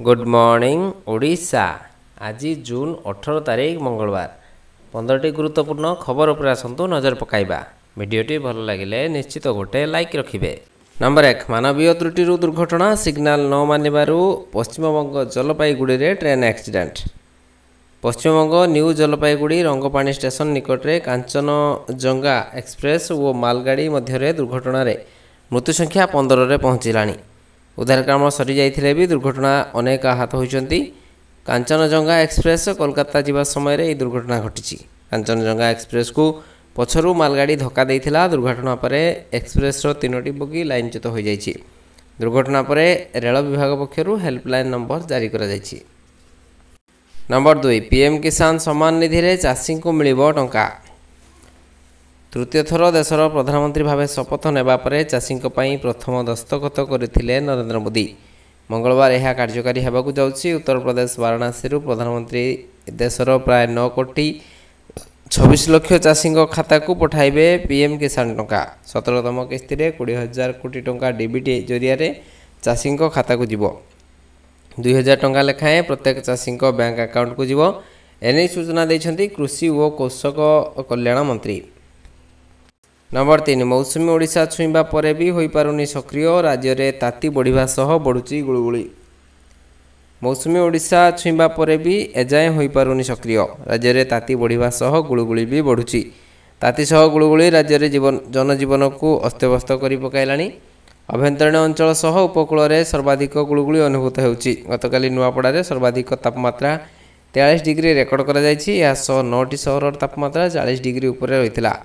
Good morning Odisha. आज जून 18 तारीख मंगलवार 15टी गुरुत्वपूर्ण खबर उपर आसतु नजर पकाइबा। भिडियोटी भल लगे निश्चित गोटे लाइक रखिए। नंबर 1 मानवीय त्रुटि दुर्घटना सिग्नाल न मानिबारु पश्चिमबंग जलपाईगुड़ी रे train accident. Paschimbanga new Jalpaiguri Rangapani station निकट में कांचनजंगा एक्सप्रेस और मालगाड़ी मध्य दुर्घटना मृत्यु संख्या 15 रे पहुँचलानी। उद्धार काम सरी जाइथिले भी दुर्घटना अनेक आहत होइचंती। कांचनजंगा एक्सप्रेस कोलकाता जीवा समय रे दुर्घटना घटी। कांचनजंगा एक्सप्रेस को पछरु मालगाड़ी धक्का देइथिला। दुर्घटना पर एक्सप्रेस रो 3टी बोगी लाइनच्युत हो जाइछि। दुर्घटना पर रेल विभाग पक्षरु हेल्पलाइन नंबर जारी करा जाइछि। नंबर 2 पीएम किसान सम्मान निधि रे चाषी को मिलिबो टंका। तृतीय थर देशर प्रधानमंत्री भाव शपथ नेबा परे चाषी प्रथम दस्तखत करथिले नरेंद्र मोदी। मंगलवार यह कार्यकारी हेबाकु जाउछि। उत्तर प्रदेश वाराणसी प्रधानमंत्री देशर प्राय 9 कोटी 26 लाख चाषी खाता को पठाइबे पीएम किसान टंका। 17तम किस्ती रे 20,000 कोटी टंका डीबीटी जरिया चाषी खाता को जीवो। 2,000 टंका लेखाएं प्रत्येक चाषी बैंक अकाउंट को जीवो। एने सूचना दैछंती कृषि और कृषक कल्याण मंत्री। नंबर 3 मौसुमी ओडिशा छुईबा परे भी होई पारुनी सक्रिय। राज्य रे ताती बढ़िबा सह बढ़ुची गुळुगुळी। मौसुमी ओडिशा छुईबा परे भी एजाए होई पारुनी सक्रिय। राज्य रे ताती बढ़िबा सह गुळुगुळी भी बढ़ुची। ताती सह गुळुगुळी राज्य रे जनजीवन को अस्तव्यस्त करि पकाइलानी। अभ्यंतरीण अंचल सह उपकूल रे सर्वाधिक गुळुगुळी अनुभूत हेउची। गतकाली नुआपड़ा रे सर्वाधिक तापमात्रा 43 डिग्री रेकर्ड करा जायछि। या सह 9टी सहरर तापमात्रा 40 डिग्री ऊपर रहितला।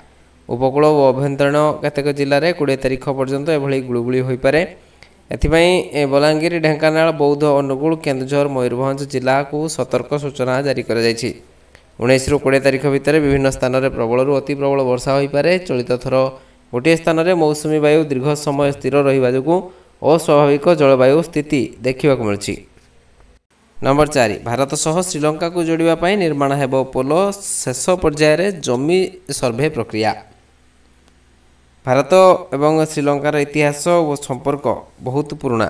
उपकूल और अभ्यंतरीण केतेक जिले में 20 तारीख पर्यंत एभली गुळुगुळी होई पारे। एथिपाई बलांगीर ढेंकानाल बौद्ध अनुगुल केन्दुझर मयूरभंज जिला को सतर्क सूचना जारी करा जायछि। 19 रु 20 तारीख भितर विभिन्न स्थान में प्रबल अति प्रबल वर्षा होई पारे। चलित थर गोटे स्थान में मौसुमी वायु दीर्घ समय स्थिर रहिबा जोगु अस्वाभाविक जलवायु स्थिति देखा मिलुछि। नंबर 4 भारत सह श्रीलंका को जोड़िबा पई निर्माण हेबो पोल। शेष पर्याय रे जमी सर्वे प्रक्रिया। भारत एवं श्रीलंकार इतिहास और संपर्क बहुत पुराना।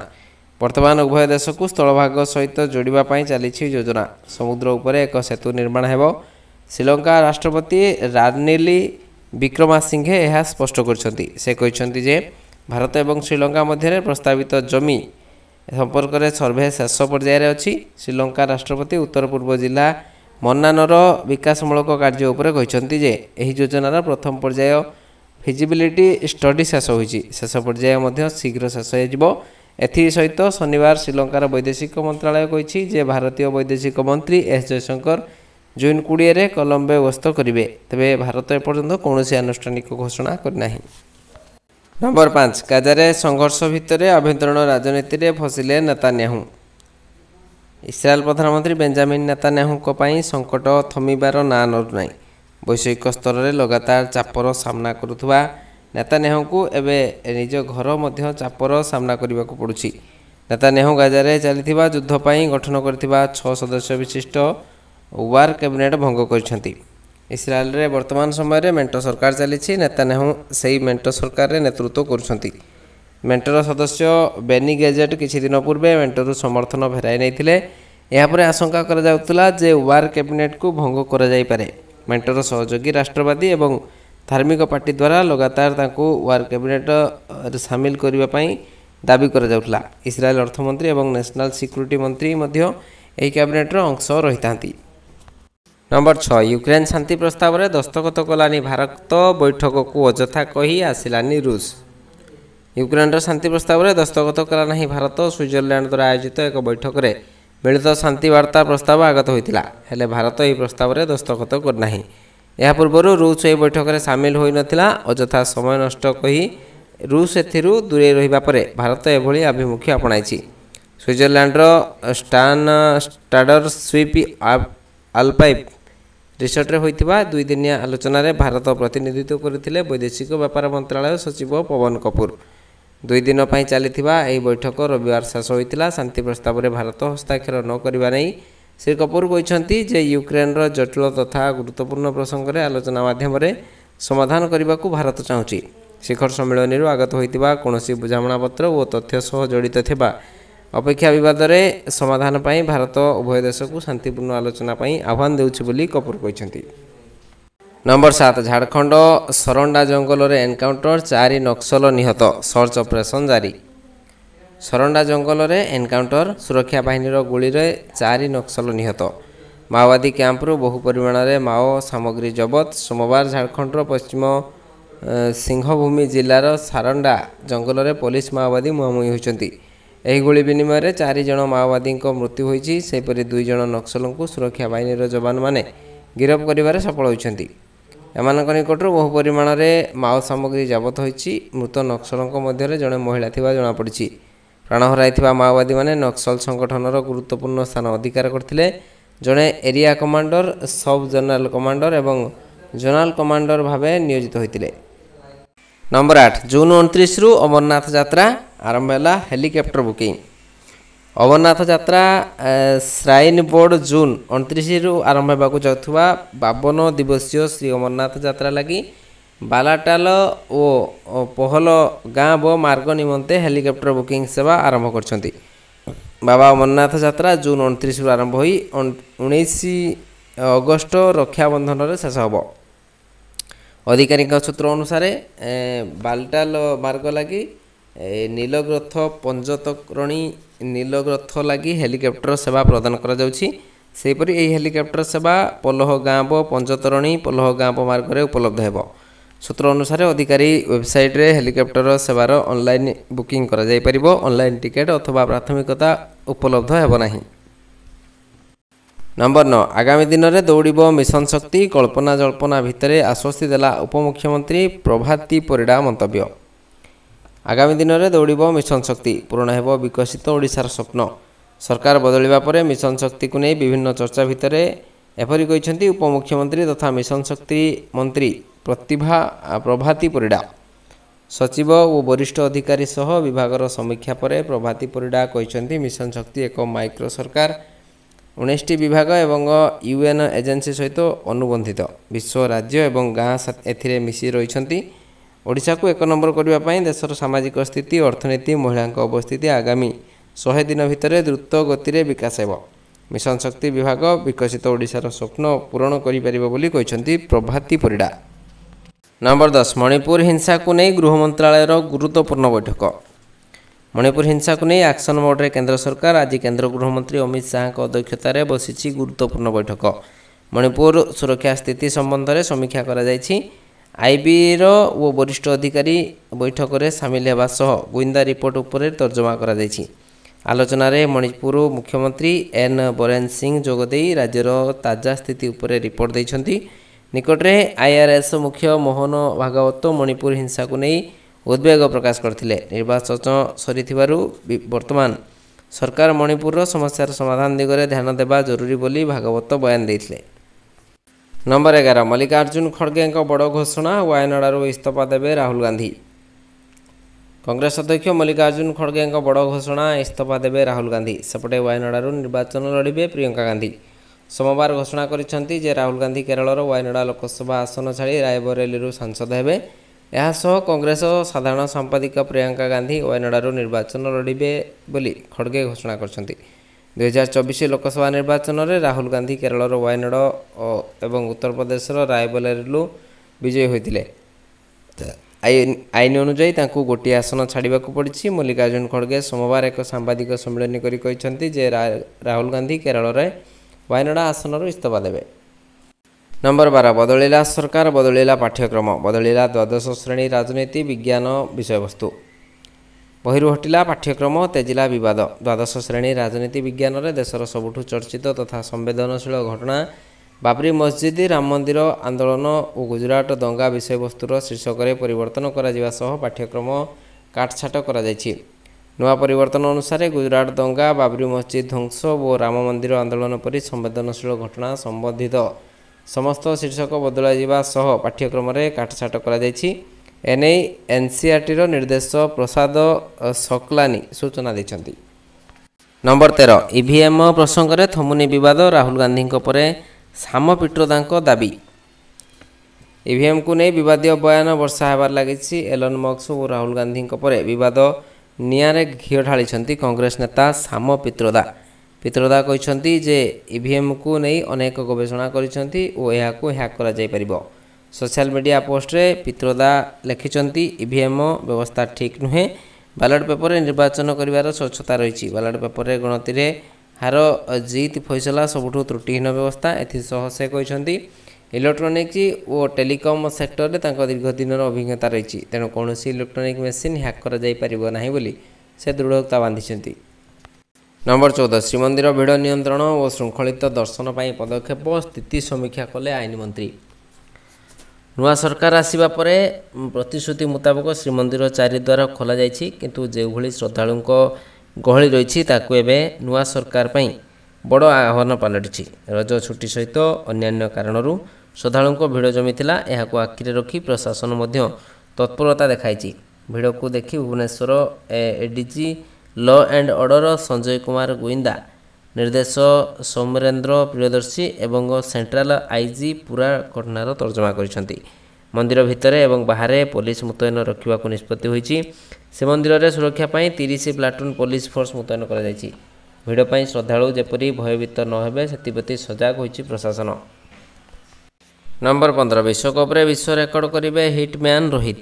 वर्तमान उभय देश को स्थलभाग सहित जोड़िबा पई चली योजना। समुद्र उपर एक सेतु निर्माण हेबो। श्रीलंका राष्ट्रपति रानिल विक्रमासिंघे यह स्पष्ट करछंती। से कहछंती जे भारत एवं श्रीलंका मध्य प्रस्तावित जमी संपर्क में सर्वे शेष पर्यायर अच्छी। श्रीलंका राष्ट्रपति उत्तर पूर्व जिला मन्नानर विकासमूलक कार्य उपर कहछंती जे एही योजनार प्रथम पर्याय फिजिबिलिटी स्टडी शेष होइछि। शेष पर्याय मध्य शीघ्र शेष हो। एथि सहित शनिवार श्रीलंकार वैदेशिक मंत्रालय कहिछि जे भारतीय वैदेशिक मंत्री एस जयशंकर जून 20 रे कोलंबो गस्त करिवे। तबे भारत एपर्यंत कौनसी आनुष्ठानिक घोषणा करनाही। नंबर 5 गाजारे संघर्ष भितर आभ्यंतरीण राजनीति रे फसिले नेतान्याहू। इस्राएल प्रधानमंत्री बेंजामिन नेतान्याहू पई संकट थमिबार ना नै। वैश्विक स्तर में लगातार चापर सामना करुवा नेतान्याहू को एबे निज घर मध्य चापर सामना करने को पड़ुछि। नेतान्याहू गाजारे चलिथिबा युद्ध पई गठन करथिबा 6 सदस्य विशिष्ट वार कैबिनेट भंग करछंती। इस्राएल रे वर्तमान समय रे मेंटो सरकार चली। नेतान्याहू सही मेंटो सरकार रे नेतृत्व करुछंती। मेंटोर सदस्य बेनी गैजेट किछि दिन पूर्वे मेंटोर समर्थन फेराई नैथिले। या परे आशंका करा जाउतला जे वार कैबिनेट को भंग करा जाई पारे। मेंटोर सहयोगी राष्ट्रवादी एवं धार्मिक पार्टी द्वारा लगातार तांको वार कैबिनेट सामिल करने पई दाबी करा जाउतला। इस्राएल अर्थमंत्री एवं नेशनल सिक्यूरिटी मंत्री मध्य एही कैबिनेट रो अंश रहितांती। नंबर 6 यूक्रेन शांति प्रस्ताव रे दस्तखत कलानी भारत। बैठक को अजथा कही आसिलानी रूस। यूक्रेन शांति प्रस्ताव रे दस्तखत कला नहीं भारत। स्विट्जरलैंड द्वारा आयोजित एक बैठक रे मिलित शांति वार्ता प्रस्ताव आगत होइतिला। हेले भारत यह प्रस्ताव रे दस्तखत करना। यह पूर्व रूस यह बैठक में सामिल होई नथिला। अजथा समय नष्ट कही रूस एथिरु दूरे रहिबा परे भारत एभली अभिमुखी अपनाइछि। स्विट्जरलैंड स्टान स्टाडर स्वीप आल्पाइप रिसोर्ट रे होइतिबा 2 दिनिया आलोचना रे भारत प्रतिनिधित्व करथिले वैदेशिक व्यापार मंत्रालय सचिव पवन कपूर। 2 दिन पर चलिथिबा एही बैठक रविवार शेष होइतिला। शांति प्रस्ताव रे भारत हस्ताक्षर न करिबा नै श्री कपूर कहछंती जे यूक्रेन रो जटिल तथा गुरुत्वपूर्ण प्रसंग रे आलोचना माध्यम रे समाधान करने को भारत चाहूछि। शिखर सम्मेलन आगत होइतिबा कोनोसी बुझामणा पत्र और तथ्य सह जड़ित थिबा ଅପେକ୍ଷା ବିବାଦରେ ସମାଧାନ ପାଇଁ ଭାରତ ଉଭୟ ଦେଶକୁ ଶାନ୍ତିପୂର୍ଣ୍ଣ ଆଲୋଚନା ପାଇଁ ଆହ୍ୱାନ ଦେଉଛି ବୋଲି କପୁର କହିଛନ୍ତି। ନମ୍ବର 7 ଝାଡ଼ଖଣ୍ଡ ସରଣ୍ଡା ଜଙ୍ଗଲରେ ଏନ୍କାଉଣ୍ଟର 4 ନକ୍ସଲ ନିହତ ସର୍ଚ୍ଚ ଅପରେସନ୍ ଜାରି। ସରଣ୍ଡା ଜଙ୍ଗଲରେ ଏନ୍କାଉଣ୍ଟର ସୁରକ୍ଷା ବାହିନୀର ଗୁଳିରେ 4 ନକ୍ସଲ ନିହତ। ମାଓବାଦୀ କ୍ୟାମ୍ପରୁ ବହୁ ପରିମାଣରେ ମାଓ ସାମଗ୍ରୀ ଜବତ। ସୋମବାର ଝାଡ଼ଖଣ୍ଡର ପଶ୍ଚିମ ସିଂହଭୂମି ଜିଲ୍ଲାର ସାରଣ୍ଡା ଜଙ୍ଗଲରେ ପୋଲିସ ମାଓବାଦୀ ମୁହାଁମୁହିଁ ହୋଇଛନ୍ତି। ଏହି ଗୁଳି ବିନିମୟରେ 4 ଜଣ ମାଓବାଦୀଙ୍କ ମୃତ୍ୟୁ ହୋଇଛି। ସେହିପରି 2 ଜଣ ନକ୍ସଲଙ୍କୁ ସୁରକ୍ଷା ବାହିନୀର ଯବାନମାନେ ଗିରଫ କରିବାରେ ସଫଳ ହୋଇଛନ୍ତି। ଏମାନଙ୍କ ନିକଟରୁ ବହୁ ପରିମାଣରେ ମାଓ ସାମଗ୍ରୀ ଜବତ ହୋଇଛି। ମୃତ ନକ୍ସଲଙ୍କ ମଧ୍ୟରେ ଜଣେ ମହିଳା ଥିବା ଜଣାପଡ଼ିଛି। ପ୍ରାଣ ହରାଇଥିବା ମାଓବାଦୀମାନେ ନକ୍ସଲ ସଂଗଠନର ଗୁରୁତ୍ୱପୂର୍ଣ୍ଣ ସ୍ଥାନ ଅଧିକାର କରିଥିଲେ। ଜଣେ ଏରିଆ କମାଣ୍ଡର, ସବ୍ ଜୋନାଲ କମାଣ୍ଡର ଏବଂ ଜୋନାଲ କମାଣ୍ଡର ଭାବେ ନିୟୋଜିତ ହୋଇଥିଲେ। ନମ୍ବର 8 ଜୁନ୍ 29ରୁ ଅମରନାଥ ଯାତ୍ରା ଆରମ୍ଭ ହେଲା, ହେଲିକପ୍ଟର ବୁକିଂ। ଅମରନାଥ ଯାତ୍ରା ଶ୍ରାଇନ୍ ବୋର୍ଡ ଜୁନ୍ 29ରୁ ଆରମ୍ଭ ହେବାକୁ ଯାଉଥିବା 52 ଦିବସୀୟ ଶ୍ରୀ ଅମରନାଥ ଯାତ୍ରା ଲାଗି ବାଲାଟାଲ ଓ ପହଲଗାଁବ ମାର୍ଗ ନିମନ୍ତେ ହେଲିକପ୍ଟର ବୁକିଂ ସେବା ଆରମ୍ଭ କରିଛନ୍ତି। ବାବା ଅମରନାଥ ଯାତ୍ରା ଜୁନ୍ 29ରୁ ଆରମ୍ଭ ହୋଇ 19 ଅଗଷ୍ଟ ରକ୍ଷାବନ୍ଧନରେ ଶେଷ ହେବ। ଅଧିକାରୀଙ୍କ ସୂତ୍ର ଅନୁସାରେ ବାଲଟାଲ ମାର୍ଗ ଲାଗି ନୀଲଗ୍ରଥ ପଞ୍ଚତରଣୀ ନୀଲଗ୍ରଥ ଲାଗି ହେଲିକପ୍ଟର ସେବା ପ୍ରଦାନ କରାଯାଉଛି। ସେହିପରି ଏହି ହେଲିକପ୍ଟର ସେବା ପଲହଗାଁବ ପଞ୍ଚତରଣୀ ପଲହଗାଁବ ମାର୍ଗରେ ଉପଲବ୍ଧ ହେବ। ସୂତ୍ର ଅନୁସାରେ ଅଧିକାରୀ ୱେବସାଇଟ୍ରେ ହେଲିକପ୍ଟର ସେବାର ଅନଲାଇନ୍ ବୁକିଂ କରାଯାଇପାରିବ। ଅନଲାଇନ୍ ଟିକେଟ୍ ଅଥବା ପ୍ରାଥମିକତା ଉପଲବ୍ଧ ହେବ ନାହିଁ। ନମ୍ବର 9 ଆଗାମୀ ଦିନରେ ଦୌଡ଼ିବ ମିଶନ ଶକ୍ତି, କଳ୍ପନା ଜଳ୍ପନା ଭିତରେ ଆଶ୍ୱସ୍ତି ଦେଲା ଉପମୁଖ୍ୟମନ୍ତ୍ରୀ ପ୍ରଭାତୀ ପରିଡ଼ା ମନ୍ତବ୍ୟ। ଆଗାମୀ ଦିନରେ ଦୌଡ଼ିବ ମିଶନ ଶକ୍ତି, ପୂରଣ ହେବ ବିକଶିତ ଓଡ଼ିଶାର ସ୍ୱପ୍ନ। ସରକାର ବଦଳିବା ପରେ ମିଶନ ଶକ୍ତିକୁ ନେଇ ବିଭିନ୍ନ ଚର୍ଚ୍ଚା ଭିତରେ ଏପରି କହିଛନ୍ତି ଉପମୁଖ୍ୟମନ୍ତ୍ରୀ ତଥା ମିଶନ ଶକ୍ତି ମନ୍ତ୍ରୀ ପ୍ରଭାତୀ ପରିଡ଼ା। ସଚିବ ଓ ବରିଷ୍ଠ ଅଧିକାରୀ ସହ ବିଭାଗର ସମୀକ୍ଷା ପରେ ପ୍ରଭାତୀ ପରିଡ଼ା କହିଛନ୍ତି ମିଶନ ଶକ୍ତି ଏକ ମାଇକ୍ରୋ ସରକାର। 19ଟି ବିଭାଗ ଏବଂ ୟୁଏନ୍ ଏଜେନ୍ସି ସହିତ ଅନୁବନ୍ଧିତ। ବିଶ୍ୱ, ରାଜ୍ୟ ଏବଂ ଗାଁ ଏଥିରେ ମିଶି ରହିଛନ୍ତି। ଓଡ଼ିଶାକୁ 1 ନମ୍ବର କରିବା ପାଇଁ ଦେଶର ସାମାଜିକ ସ୍ଥିତି, ଅର୍ଥନୀତି, ମହିଳାଙ୍କ ଅବସ୍ଥିତି ଆଗାମୀ 100 ଦିନ ଭିତରେ ଦ୍ରୁତ ଗତିରେ ବିକାଶ ହେବ। ମିଶନ ଶକ୍ତି ବିଭାଗ ବିକଶିତ ଓଡ଼ିଶାର ସ୍ୱପ୍ନ ପୂରଣ କରିପାରିବ ବୋଲି କହିଛନ୍ତି ପ୍ରଭାତୀ ପରିଡ଼ା। ନମ୍ବର 10 ମଣିପୁର ହିଂସାକୁ ନେଇ ଗୃହ ମନ୍ତ୍ରାଳୟର ଗୁରୁତ୍ୱପୂର୍ଣ୍ଣ ବୈଠକ। ମଣିପୁର ହିଂସାକୁ ନେଇ ଆକ୍ସନ ମୋଡ଼ରେ କେନ୍ଦ୍ର ସରକାର। ଆଜି କେନ୍ଦ୍ର ଗୃହମନ୍ତ୍ରୀ ଅମିତ ଶାହାଙ୍କ ଅଧ୍ୟକ୍ଷତାରେ ବସିଛି ଗୁରୁତ୍ୱପୂର୍ଣ୍ଣ ବୈଠକ। ମଣିପୁର ସୁରକ୍ଷା ସ୍ଥିତି ସମ୍ବନ୍ଧରେ ସମୀକ୍ଷା କରାଯାଇଛି। ଆଇବିର ଓ ବରିଷ୍ଠ ଅଧିକାରୀ ବୈଠକରେ ସାମିଲ ହେବା ସହ ଗୁଇନ୍ଦା ରିପୋର୍ଟ ଉପରେ ତର୍ଜମା କରାଯାଇଛି। ଆଲୋଚନାରେ ମଣିପୁର ମୁଖ୍ୟମନ୍ତ୍ରୀ ଏନ୍ ବରେନ୍ ସିଂ ଯୋଗଦେଇ ରାଜ୍ୟର ତାଜା ସ୍ଥିତି ଉପରେ ରିପୋର୍ଟ ଦେଇଛନ୍ତି। ନିକଟରେ ଆଇଆର୍ଏସ୍ ମୁଖ୍ୟ ମୋହନ ଭାଗବତ ମଣିପୁର ହିଂସାକୁ ନେଇ ଉଦ୍ବେଗ ପ୍ରକାଶ କରିଥିଲେ। ନିର୍ବାଚନ ସରିଥିବାରୁ ବର୍ତ୍ତମାନ ସରକାର ମଣିପୁରର ସମସ୍ୟାର ସମାଧାନ ଦିଗରେ ଧ୍ୟାନ ଦେବା ଜରୁରୀ ବୋଲି ଭାଗବତ ବୟାନ ଦେଇଥିଲେ। ନମ୍ବର 11 ମଲ୍ଲିକାର୍ଜୁନ ଖଡ଼ଗେଙ୍କ ବଡ଼ ଘୋଷଣା, ୱାୟନାଡ଼ରୁ ଇସ୍ତଫା ଦେବେ ରାହୁଲ ଗାନ୍ଧୀ। କଂଗ୍ରେସ ଅଧ୍ୟକ୍ଷ ମଲ୍ଲିକାର୍ଜୁନ ଖଡ଼ଗେଙ୍କ ବଡ଼ ଘୋଷଣା, ଇସ୍ତଫା ଦେବେ ରାହୁଲ ଗାନ୍ଧୀ। ସେପଟେ ୱାୟନାଡ଼ରୁ ନିର୍ବାଚନ ଲଢ଼ିବେ ପ୍ରିୟଙ୍କା ଗାନ୍ଧୀ। ସୋମବାର ଘୋଷଣା କରିଛନ୍ତି ଯେ ରାହୁଲ ଗାନ୍ଧୀ କେରଳର ୱାୟନାଡ଼ ଲୋକସଭା ଆସନ ଛାଡ଼ି ରାୟବରେଲୀରୁ ସାଂସଦ ହେବେ। ଏହାସହ କଂଗ୍ରେସ ସାଧାରଣ ସମ୍ପାଦିକା ପ୍ରିୟଙ୍କା ଗାନ୍ଧୀ ୱାୟନାଡ଼ରୁ ନିର୍ବାଚନ ଲଢ଼ିବେ ବୋଲି ଖଡ଼ଗେ ଘୋଷଣା କରିଛନ୍ତି। 2024 ଲୋକସଭା ନିର୍ବାଚନରେ ରାହୁଲ ଗାନ୍ଧୀ କେରଳର ୱାୟନାଡ଼ ଏବଂ ଉତ୍ତରପ୍ରଦେଶର ରାୟବରେଲୀରୁ ବିଜୟୀ ହୋଇଥିଲେ। ଆଇନ ଅନୁଯାୟୀ ତାଙ୍କୁ ଗୋଟିଏ ଆସନ ଛାଡ଼ିବାକୁ ପଡ଼ିଛି। ମଲ୍ଲିକାର୍ଜୁନ ଖଡ଼ଗେ ସୋମବାର ଏକ ସାମ୍ବାଦିକ ସମ୍ମିଳନୀ କରି କହିଛନ୍ତି ଯେ ରାହୁଲ ଗାନ୍ଧୀ କେରଳରେ ୱାୟନାଡ଼ ଆସନରୁ ଇସ୍ତଫା ଦେବେ। ନମ୍ବର 12 ବଦଳିଲା ସରକାର, ବଦଳିଲା ପାଠ୍ୟକ୍ରମ, ବଦଳିଲା ଦ୍ୱାଦଶ ଶ୍ରେଣୀ ରାଜନୀତି ବିଜ୍ଞାନ ବିଷୟବସ୍ତୁ। ବହିରୁ ହଟିଲା ପାଠ୍ୟକ୍ରମ, ତେଜିଲା ବିବାଦ। ଦ୍ୱାଦଶ ଶ୍ରେଣୀ ରାଜନୀତି ବିଜ୍ଞାନରେ ଦେଶର ସବୁଠୁ ଚର୍ଚ୍ଚିତ ତଥା ସମ୍ବେଦନଶୀଳ ଘଟଣା ବାବରି ମସଜିଦ, ରାମ ମନ୍ଦିର ଆନ୍ଦୋଳନ ଓ ଗୁଜରାଟ ଦଙ୍ଗା ବିଷୟବସ୍ତୁର ଶୀର୍ଷକରେ ପରିବର୍ତ୍ତନ କରାଯିବା ସହ ପାଠ୍ୟକ୍ରମ କାଟଛାଟ କରାଯାଇଛି। ନୂଆ ପରିବର୍ତ୍ତନ ଅନୁସାରେ ଗୁଜରାଟ ଦଙ୍ଗା, ବାବରି ମସଜିଦ ଧ୍ୱଂସ ଓ ରାମ ମନ୍ଦିର ଆନ୍ଦୋଳନ ପରି ସମ୍ବେଦନଶୀଳ ଘଟଣା ସମ୍ବନ୍ଧିତ ସମସ୍ତ ଶୀର୍ଷକ ବଦଳାଯିବା ସହ ପାଠ୍ୟକ୍ରମରେ କାଟଛାଟ କରାଯାଇଛି। ଏନେଇ ଏନ୍ସିଆର୍ଟିର ନିର୍ଦ୍ଦେଶ ପ୍ରସାଦ ସକ୍ଲାନି ସୂଚନା ଦେଇଛନ୍ତି। ନମ୍ବର 13 ଇଭିଏମ୍ ପ୍ରସଙ୍ଗରେ ଥମୁନି ବିବାଦ, ରାହୁଲ ଗାନ୍ଧୀଙ୍କ ପରେ ସାମ ପିଟ୍ରୋଦାଙ୍କ ଦାବି। ଇଭିଏମ୍କୁ ନେଇ ବିବାଦୀୟ ବୟାନ ବର୍ଷା ହେବାରେ ଲାଗିଛି। ଏଲନ୍ ମସ୍କ ଓ ରାହୁଲ ଗାନ୍ଧୀଙ୍କ ପରେ ବିବାଦ ନିଆଁରେ ଘିଅ ଢାଳିଛନ୍ତି କଂଗ୍ରେସ ନେତା ସାମ ପିତ୍ରୋଦା। ପିତ୍ରୋଦା କହିଛନ୍ତି ଯେ ଇଭିଏମ୍କୁ ନେଇ ଅନେକ ଗବେଷଣା କରିଛନ୍ତି ଓ ଏହାକୁ ହ୍ୟାକ୍ କରାଯାଇପାରିବ। ସୋସିଆଲ ମିଡ଼ିଆ ପୋଷ୍ଟରେ ପିତ୍ରୋଦା ଲେଖିଛନ୍ତି, ଇଭିଏମ୍ ବ୍ୟବସ୍ଥା ଠିକ୍ ନୁହେଁ। ବାଲଟ ପେପରରେ ନିର୍ବାଚନ କରିବାର ସ୍ୱଚ୍ଛତା ରହିଛି। ବାଲଟ ପେପରରେ ଗଣତିରେ ହାର ଜିତ୍ ଫଇସଲା ସବୁଠୁ ତ୍ରୁଟିହୀନ ବ୍ୟବସ୍ଥା। ଏଥିସହ ସେ କହିଛନ୍ତି, ଇଲେକ୍ଟ୍ରୋନିକ୍ସ ଓ ଟେଲିକମ୍ ସେକ୍ଟରରେ ତାଙ୍କ ଦୀର୍ଘ ଦିନର ଅଭିଜ୍ଞତା ରହିଛି। ତେଣୁ କୌଣସି ଇଲେକ୍ଟ୍ରୋନିକ୍ ମେସିନ୍ ହ୍ୟାକ୍ କରାଯାଇପାରିବ ନାହିଁ ବୋଲି ସେ ଦୃଢ଼ୋକ୍ତି ବାନ୍ଧିଛନ୍ତି। ନମ୍ବର 14 ଶ୍ରୀମନ୍ଦିର ଭିଡ଼ ନିୟନ୍ତ୍ରଣ ଓ ଶୃଙ୍ଖଳିତ ଦର୍ଶନ ପାଇଁ ପଦକ୍ଷେପ, ସ୍ଥିତି ସମୀକ୍ଷା କଲେ ଆଇନମନ୍ତ୍ରୀ। ନୂଆ ସରକାର ଆସିବା ପରେ ପ୍ରତିଶ୍ରୁତି ମୁତାବକ ଶ୍ରୀମନ୍ଦିର ଚାରିଦ୍ୱାର ଖୋଲାଯାଇଛି, କିନ୍ତୁ ଯେଉଁଭଳି ଶ୍ରଦ୍ଧାଳୁଙ୍କ ଗହଳି ରହିଛି ତାକୁ ଏବେ ନୂଆ ସରକାର ପାଇଁ ବଡ଼ ଆହ୍ୱାନ ପାଲଟିଛି। ରଜ ଛୁଟି ସହିତ ଅନ୍ୟାନ୍ୟ କାରଣରୁ ଶ୍ରଦ୍ଧାଳୁଙ୍କ ଭିଡ଼ ଜମିଥିଲା। ଏହାକୁ ଆଖିରେ ରଖି ପ୍ରଶାସନ ମଧ୍ୟ ତତ୍ପରତା ଦେଖାଇଛି। ଭିଡ଼କୁ ଦେଖି Bhubaneswar ADG law and order Sanjay Kumar ଗୁଇନ୍ଦା, ନିର୍ଦ୍ଦେଶ ସୌମରେନ୍ଦ୍ର ପ୍ରିୟଦର୍ଶୀ ଏବଂ ସେଣ୍ଟ୍ରାଲ ଆଇଜି ପୁରା ଘଟଣାର ତର୍ଜମା କରିଛନ୍ତି। ମନ୍ଦିର ଭିତରେ ଏବଂ ବାହାରେ ପୋଲିସ ମୁତୟନ ରଖିବାକୁ ନିଷ୍ପତ୍ତି ହୋଇଛି। ଶ୍ରୀମନ୍ଦିରରେ ସୁରକ୍ଷା ପାଇଁ 30 ପ୍ଲାଟୁନ ପୋଲିସ ଫୋର୍ସ ମୁତୟନ କରାଯାଇଛି। ଭିଡ଼ ପାଇଁ ଶ୍ରଦ୍ଧାଳୁ ଯେପରି ଭୟଭୀତ ନ ହେବେ ସେଥିପ୍ରତି ସଜାଗ ହୋଇଛି ପ୍ରଶାସନ। ନମ୍ବର 15 ବିଶ୍ୱକପ୍ରେ ବିଶ୍ୱ ରେକର୍ଡ କରିବେ ହିଟମ୍ୟାନ୍ ରୋହିତ।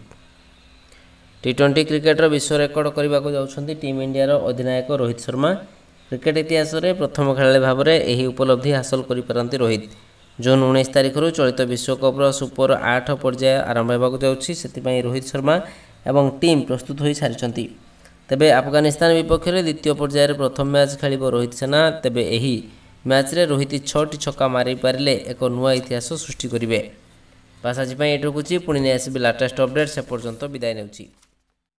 ଟି20 କ୍ରିକେଟର ବିଶ୍ୱ ରେକର୍ଡ କରିବାକୁ ଯାଉଛନ୍ତି ଟିମ୍ ଇଣ୍ଡିଆର ଅଧିନାୟକ ରୋହିତ ଶର୍ମା। କ୍ରିକେଟ ଇତିହାସରେ ପ୍ରଥମ ଖେଳାଳି ଭାବରେ ଏହି ଉପଲବ୍ଧି ହାସଲ କରିପାରନ୍ତି ରୋହିତ। ଜୁନ୍ 19 ତାରିଖରୁ ଚଳିତ ବିଶ୍ୱକପ୍ର ସୁପର 8 ପର୍ଯ୍ୟାୟ ଆରମ୍ଭ ହେବାକୁ ଯାଉଛି। ସେଥିପାଇଁ ରୋହିତ ଶର୍ମା ଏବଂ ଟିମ୍ ପ୍ରସ୍ତୁତ ହୋଇ ସାରିଛନ୍ତି। ତେବେ ଆଫଗାନିସ୍ତାନ ବିପକ୍ଷରେ ଦ୍ୱିତୀୟ ପର୍ଯ୍ୟାୟରେ ପ୍ରଥମ ମ୍ୟାଚ୍ ଖେଳିବ ରୋହିତ ସେନା। ତେବେ ଏହି ମ୍ୟାଚ୍ରେ ରୋହିତ 6ଟି ଛକା ମାରିପାରିଲେ ଏକ ନୂଆ ଇତିହାସ ସୃଷ୍ଟି କରିବେ। ବାସ୍ ଆଜି ପାଇଁ ଏଇଠି ରଖୁଛି। ପୁଣି ନେଇ ଆସିବି ଲାଟେଷ୍ଟ ଅପଡେଟ୍। ସେ ପର୍ଯ୍ୟନ୍ତ ବିଦାୟ ନେଉଛି।